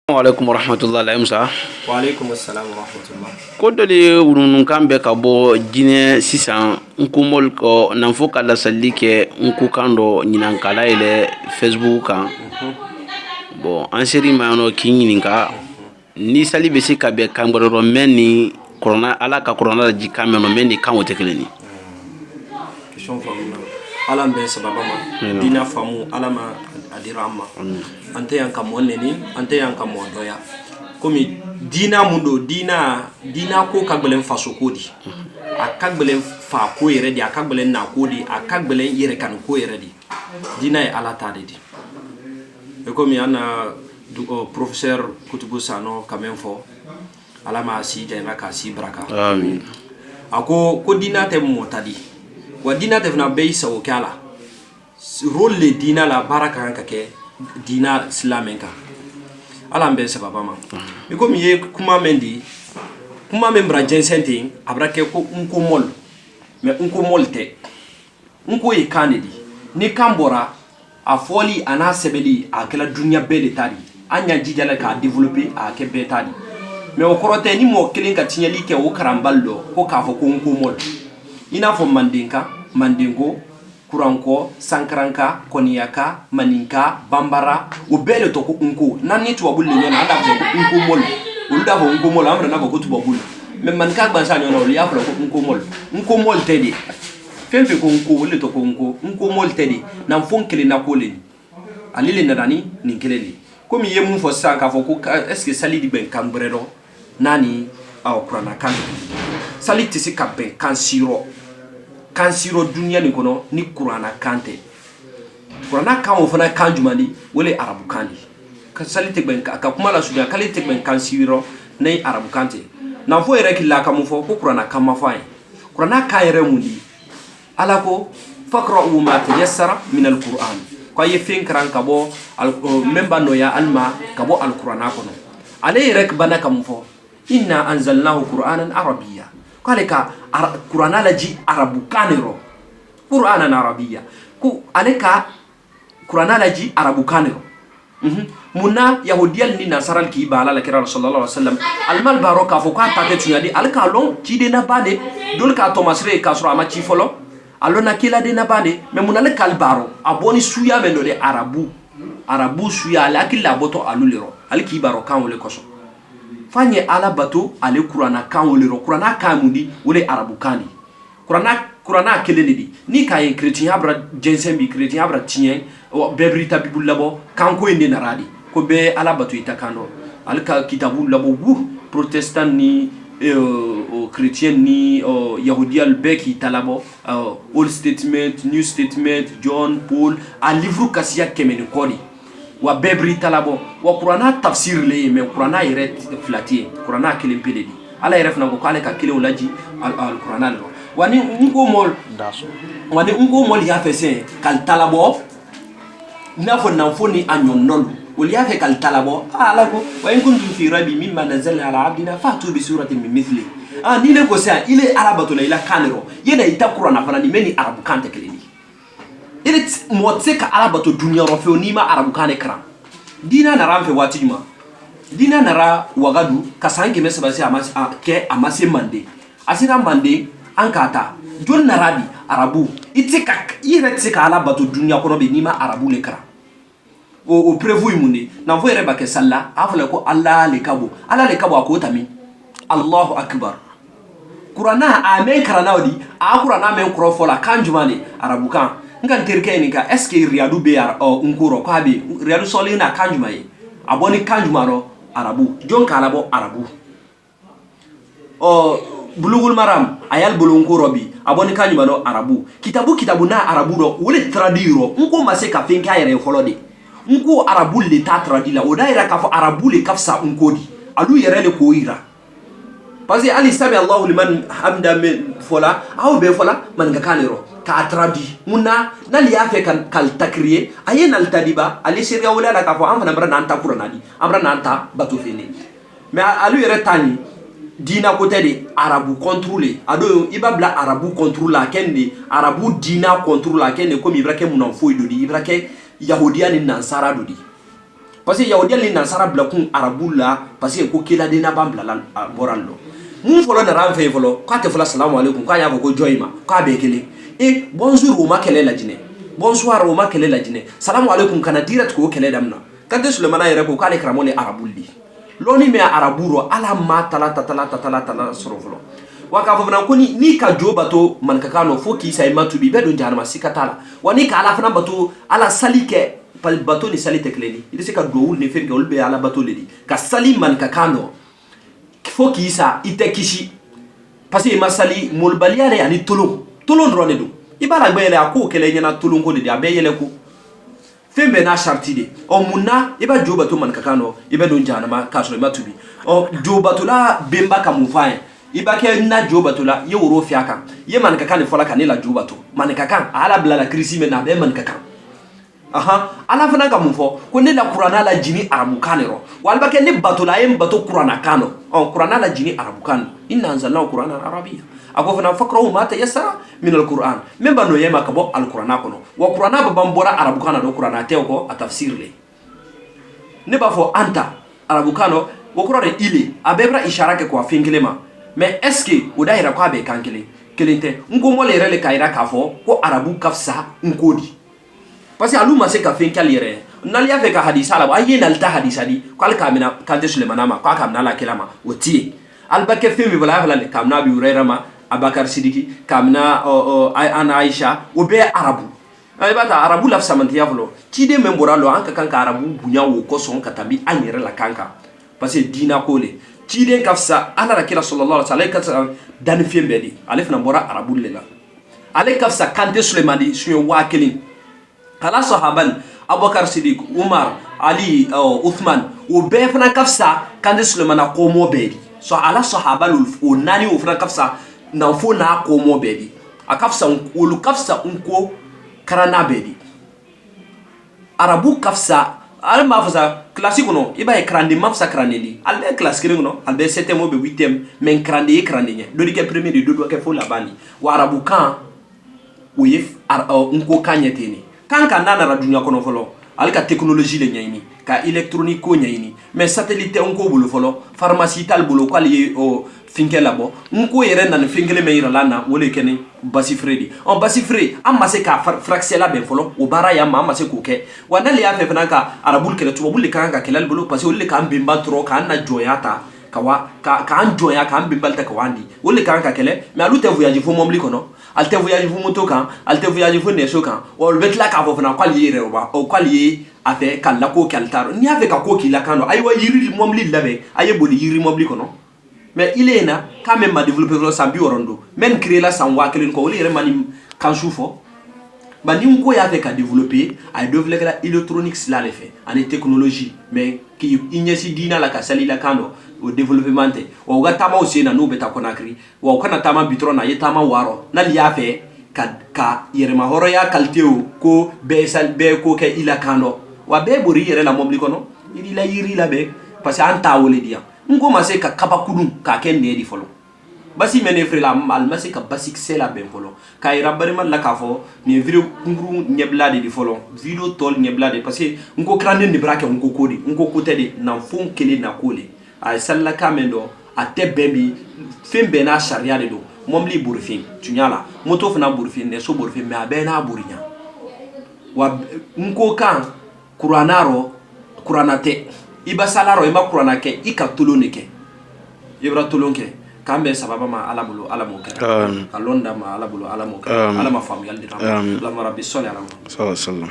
Waalaikum warahmatullahi Musa. Waalaikum assalam warahmatullah. Ko dɔ de wurunun kan bɛ ka bɔ jinɛ sisan n ko mɔl ko nan fo ka lasali kɛ n ko kan dɔ ɲinankala yɛlɛ Facebook kan. Bon an seri ma yɔrɔ k'i ɲininka ni sali bɛ se ka bɛn kan wɛrɛ dɔ mɛ ni corona ala ka corona la ji kan mɛ mɛ ni kan o tɛ kelen ni. Question faamuna. Ala bɛ sababa ma. Dina faamu ala ma adira amma. Ante yan ka mɔn neni ante yan ka mɔn dɔya. Komi dina mundo dina ko ka gbelen faso ko di. A ka gbelen fa ko yɛrɛ di a ka gbelen na ko di a ka gbelen yɛrɛ kan ko yɛrɛ di. Dina ye ala ta de di. E komi ana professeur Kutubu Sano quand même fo ala ma si jayna ka si baraka. Amin. Ako ko dina te motadi. Wa dina te fna be sa o kala. Rôle le dina la baraka ka ke dina islamenka. Ala mbe sababa ma. Mi ko mi ye kuma mendi kuma membra jensenti abrake ko unko mol. Me unko molte. Unko e kanedi. Ni kambora a foli ana sebeli a kala dunya bele tadi. Anya jijala ka développer a ke be tadi. Me o korote ni mo kelen ka tinyali ke o karamballo ko ka fo ko unko mol. Ina fo mandingo kuranko sankaranka koniyaka maninka bambara o bele to ko unko nani to bulle nyana ada ko unko mol ulda ko unko mol amra na ko to bulle men man ka ban sa nyona o ya ko unko mol tedi femfe ko unko ulle to ko unko mol tedi nan fon kele na ko le alile na dani nin kele ni ko mi yemu fo sa ka fo ko est ce que sali di ben kambredo nani aw prana kan sali tisi ka ben kansiro dunya ni kono ni qur'ana kante qur'ana kan o fana kan jumani wole arabu kandi ka salite ben ka kuma la suda kalite ben kansiro nei arabu kante na fo yere kila ka mu fo ko qur'ana kan ma fa qur'ana kan yere mundi ala ko faqra'u ma tayassara min alquran ko ye fin kran ka bo memba no ya alma ka bo alqur'ana kono ale yere bana ka mu fo inna anzalnahu qur'anan arabiyya kaleka qur'ana laji arabu kanero qur'anan arabiyya ku aleka qur'ana laji arabu kanero munna yahudiyal ni nasaral ki bala la kira sallallahu alaihi wasallam almal baroka fo ka ta tetu yadi alka lon ci de na bade dol ka thomas re ka sura ma ci folo alona kila de na bade me munna le kalbaro aboni suya me no de arabu suya la kila boto aluliro alki baro kan wole koso fanye ala bato ale qur'ana kan wolero qur'ana kan mudi wole arabu kani qur'ana kelene di ni kay chrétien abra jensembi chrétien abra tien o bebrita bibul labo kan ko inde naradi ko be ala bato itakano alka kitabul labo wu protestant ni chrétien ni yahudial beki talabo old statement new statement john paul a livre kasia kemeni kodi wa bebri talabo wa qur'ana tafsir le me qur'ana yere flati qur'ana kilim peledi ala yere fna ko ale ka kilim laji al qur'ana lo wani ngo mol daso wani ngo mol ya fese kal talabo na fo nan foni anyon non wal ya fe kal talabo ala ko wa in kuntum fi rabi mimma nazalna ala abdina fatu bi suratin min mithli ni le ko sa ile arabatu la ila kanero yena ita qur'ana fana ni meni arabu kante keledi ile motse ka arabato dunya rofe ni ma arabu kane kram dina na ramfe watijuma dina nara wagadu kasange mesaba se amase mande asira mande ankata jon narabi arabu itika iretse ka arabato dunya kono be ni ma arabu le kram o prevu imunde na vo yere bake salla afala ko alla le kabo ko tami Allahu akbar qur'ana amen karanawdi a qur'ana men krofola kanjumane arabu kan ngan terke ni ka est ce que riadu be unkuro ko abi riadu solina kanjuma yi aboni kanjuma ro arabu jon kala bo arabu bulugul maram ayal bulunkuro bi aboni kanjuma no arabu kitabu na arabu do wole traduire nko mase ka finka yere folode nko arabu le ta traduire o daira ka fo arabu le kafsa unkodi alu yere le ko ira parce que ali sabi allah liman hamda min fola aw be fola man ga kanero ka traduit munna nali ya fe kan kal takriye ayen al tadiba ali sirga wala la ka fo am fana bra nan ta qur'ana di amra nan ta batu fini mais alu yere tani dina ko tedi arabu contrôler ado ibabla arabu contrôler kende arabu dina contrôler kende ko mi brake munan foy dodi ibrake yahudiya ni nansara dodi parce que yahudiya ni nasara bila kun arabu la parce que ko kila dina ban bila la borallo mun folo na ran fe folo ko ate folo assalamu alaikum ko ya ko joyima ko abe kele e bonjour o ma kele la jine bonsoir o ma kele la jine salamu alaikum kana direct ko kele damna kante sulemana yere ko kale kramone arabulli loni me araburo ala ma tala soro folo waka fo fana ko ni ka jo bato man ka kano fo ki sai matubi be don jarma sikatala wani ka ala fana bato ala salike pal bato ni sali tekleni il se ka doul ni ferga ulbe ala bato ledi ka sali man ka kano fo ki sa ite kishi parce que masali molbaliare ani tolon drone do ibala gbele ako kele nyana tolon ko de abe yele ko fembe na sharti de o munna iba jo bato man ka kano ibe don jarma ka so matubi o jo bato la bemba ka mufaya iba ke na jo bato la ye woro fiaka ye man ka kan fola kanela jo bato man ka kan ala bla la krisi me na be man ka kan ala fana ka mun fɔ ko ne la kurana la jini arabu kan ro walba ke ne bato la yem bato kurana kano kurana la jini arabu kan inna anzalna qur'ana arabiyya ako fana fakrahu ma tayassara min alquran men bano yema ka bo alqur'ana kono wa qur'ana ba bambora arabu kan do qur'ana te ko a tafsir le ne ba fɔ anta arabu kano wo qur'ana ile abebra ishara ke ko afinkelema mais est ce que o daira ko abe kankele kelente ngo mo le rele kaira ka fɔ ko arabu kafsa nkodi parce que alu ma se ka fen kal yere nali ya fe ka hadisa la ayi nal ta hadisa di kal kamina kante sulemana ma ka kamna la kelama oti albake fe mi wala wala kamna bi urayra ma abakar sidiki kamna ana aisha o be arabu ay bata arabu laf samantiya flo ti de memboralo anka kanka arabu bunya wo ko son katabi an yere la kanka parce que dina ko le ti de kafsa ala rakila sallallahu alaihi wasallam dan fe mbedi alif na bora arabu lela ale kafsa kante sulemani suyo wakelin kala sahaban abubakar siddiq umar ali uthman o be fana kafsa kande sulemana ko mo bedi so ala sahaban o nani o fana kafsa na fo na ko mo bedi akafsa o kafsa unko karana bedi arabu kafsa al mafsa classique no iba e krande mafsa krandeli al be classique no al be 7e be 8e men krande nye do di ke premier de do ke fo labani wa arabu kan o yef unko kanyeteni kanka nana ra dunya kono folo alka technologie le nyayini ka électronique ko nyayini mais satellite onko bulu folo pharmacie tal bulu ko ali o finke labo nko yere nan finkele me yira lana wole kene basi fredi on basi fredi amma se ka fraxela ben folo o bara ya amma se ko ke wanali ya fe fanaka arabul kele to bulu kanka kelal bulu parce que wole kan bimba tro kan na joyata kawa ka an joya kan bimbalta ka wandi wole kanka kele mais alu te voyage fo momli kono alte voyage fu moto kan alte voyage fu neso kan o betla ka fo fana kwali yere roba o kwali afe kala ko kaltaro ni ave ka ko kila kano aywa yiri momli labe aye boli yiri momli kono mais il est na quand même ma développer lo sambi orondo men créer la san wakelin ko woli remani kan soufo ba ni ko ya fe ka développer ay développer la électronique la le fait en technologie mais qui ignesi dina la ka sali la kano o développement te o ga tama o sena no beta konakri o kana tama bitro na yetama waro na liya fe ka yere ma horo ya kalteo ko be sal be ko ke ila kano wa be bori yere la mobli kono ili la yiri la be parce que anta wole dia ngo ma se ka kaba kudum ka ken ne di folo basi mene fré la mal ma se ka basic c'est la ben folo ka ira bari man la ka fo ni video ngru nyeblade di folo video tol nyeblade parce que ngo krande ni brake ngo kodi ngo kotede na fon kele na kole ay salla kamendo ate bebi fembe na sharia de do momli burfin tunyala moto fana burfin ne so burfin me abena burinya wa nko kan kuranate iba salaro iba kuranake ikatulonike ibra tulonke kambe sababa ma alamulo alamuka alonda ma alabulo alamuka alama famu yaldi ram la rabbi sallallahu alaihi wasallam